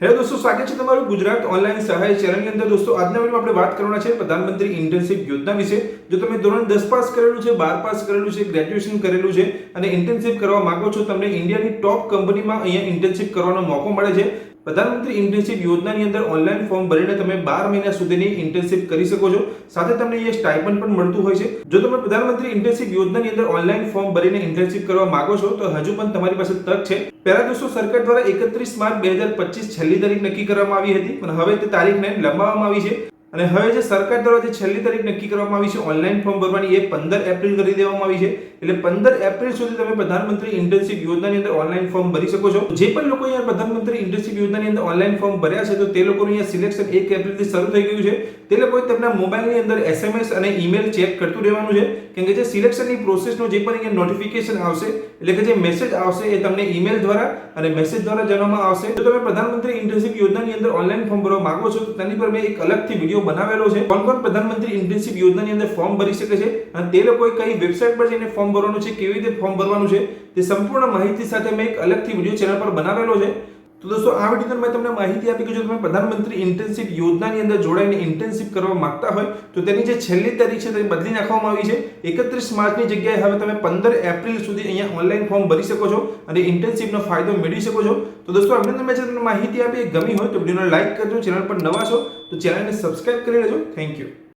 Hello દોસ્તો, સ્વાગત છે તમારું ગુજરાત ઓનલાઈન સહાય ચેનલની અંદર। દોસ્તો, આજના વિડીયોમાં આપણે વાત કરવાના છે પ્રધાનમંત્રી ઇન્ટર્નશિપ યોજના વિશે। જો તમે ધોરણ 10 પાસ કરેલું છે, 12 પાસ કરેલું છે, ગ્રેજ્યુએશન કરેલું છે અને ઇન્ટર્નશિપ કરવા માંગો છો, તમને ઇન્ડિયાની ટોપ કંપનીમાં અહીંયા ઇન્ટર્નશિપ કરવાનો મોકો મળે છે। પ્રધાનમંત્રી ઇન્ટર્નશિપ યોજનાની અંદર ઓનલાઈન ફોર્મ ભરીને તમે 12 મહિના સુધીની ઇન્ટર્નશિપ કરી શકો છો। સાથે તમને અહીંયા સ્ટાઇપન્ડ પણ મળતું હોય છે। જો તમે પ્રધાનમંત્રી ઇન્ટર્નશિપ યોજનાની અંદર ઓનલાઈન ફોર્મ ભરીને ઇન્ટર્નશિપ કરવા માંગો છો તો હજુ પણ તમારી પાસે તક છે। પહેલા દોસ્તો, સરકાર દ્વારા 31 માર્ચ 2025 છેલ્લી તારીખ નક્કી કરવામાં આવી હતી, પણ હવે તે તારીખને લંબાવવામાં આવી છે અને હવે જે સરકાર દ્વારા જે છેલ્લી તારીખ નક્કી કરવામાં આવી છે ઓનલાઈન ફોર્મ ભરવાની, એ 15 એપ્રિલ કરી દેવામાં આવી છે। એટલે 15 એપ્રિલ સુધી તમે પ્રધાનમંત્રી ઇન્ટર્નશિપ યોજનાની અંદર ઓનલાઈન ફોર્મ ભરી શકો છો। જે પણ લોકો અહીંયા પ્રધાનમંત્રી ઇન્ટર્નશિપ યોજનાની અંદર ઓનલાઈન ફોર્મ ભર્યા છે તો તે લોકોનું અહીંયા સિલેક્શન 1 એપ્રિલથી શરૂ થઈ ગયું છે। તે લોકોએ તેમના મોબાઈલની અંદર SMS અને ઈમેલ ચેક કરતું રહેવાનું છે, કેમ કે જે સિલેક્શનની પ્રોસેસનો જે પણ અહીંયા નોટિફિકેશન આવશે, એટલે કે જે મેસેજ આવશે એ તમને ઈમેલ દ્વારા અને મેસેજ દ્વારા જણાવવામાં આવશે। જો તમે પ્રધાનમંત્રી ઇન્ટર્નશિપ યોજનાની અંદર ઓનલાઈન ફોર્મ ભરવા માંગો છો તો તેની પર મેં એક અલગથી વિડીયો બનાવેલો છે, કોણ કોણ પ્રધાનમંત્રી ઇન્ટર્નશિપ યોજનાની અંદર ફોર્મ ભરી શકે છે અને તે લોકોએ કઈ વેબસાઇટ પર જઈને ફોર્મ ભરવાનું છે, કેવી રીતે ફોર્મ ભરવાનું છે, તે સંપૂર્ણ માહિતી સાથે મેં એક અલગથી વિડીયો ચેનલ પર બનાવેલો છે। તો દોસ્તો, આ વિડીયોમાં મેં તમને માહિતી આપી કે જો તમે પ્રધાનમંત્રી ઇન્ટર્નશિપ યોજનાની અંદર જોડાઈને ઇન્ટર્નશિપ કરવા માંગતા હોય તો તેની જે છેલ્લી તારીખ છે તે બદલી નાખવામાં આવી છે। 31 માર્ચની જગ્યાએ હવે તમે 15 એપ્રિલ સુધી અહીંયા ઓનલાઈન ફોર્મ ભરી શકો છો અને ઇન્ટર્નશિપનો ફાયદો મેળવી શકો છો। તો દોસ્તો, આ વિડીયોમાં મેં તમને માહિતી આપી ગમી હોય તો વિડીયોને લાઈક કરજો, ચેનલ પર નવા છો તો ચેનલને સબસ્ક્રાઇબ કરી લેજો। Thank you.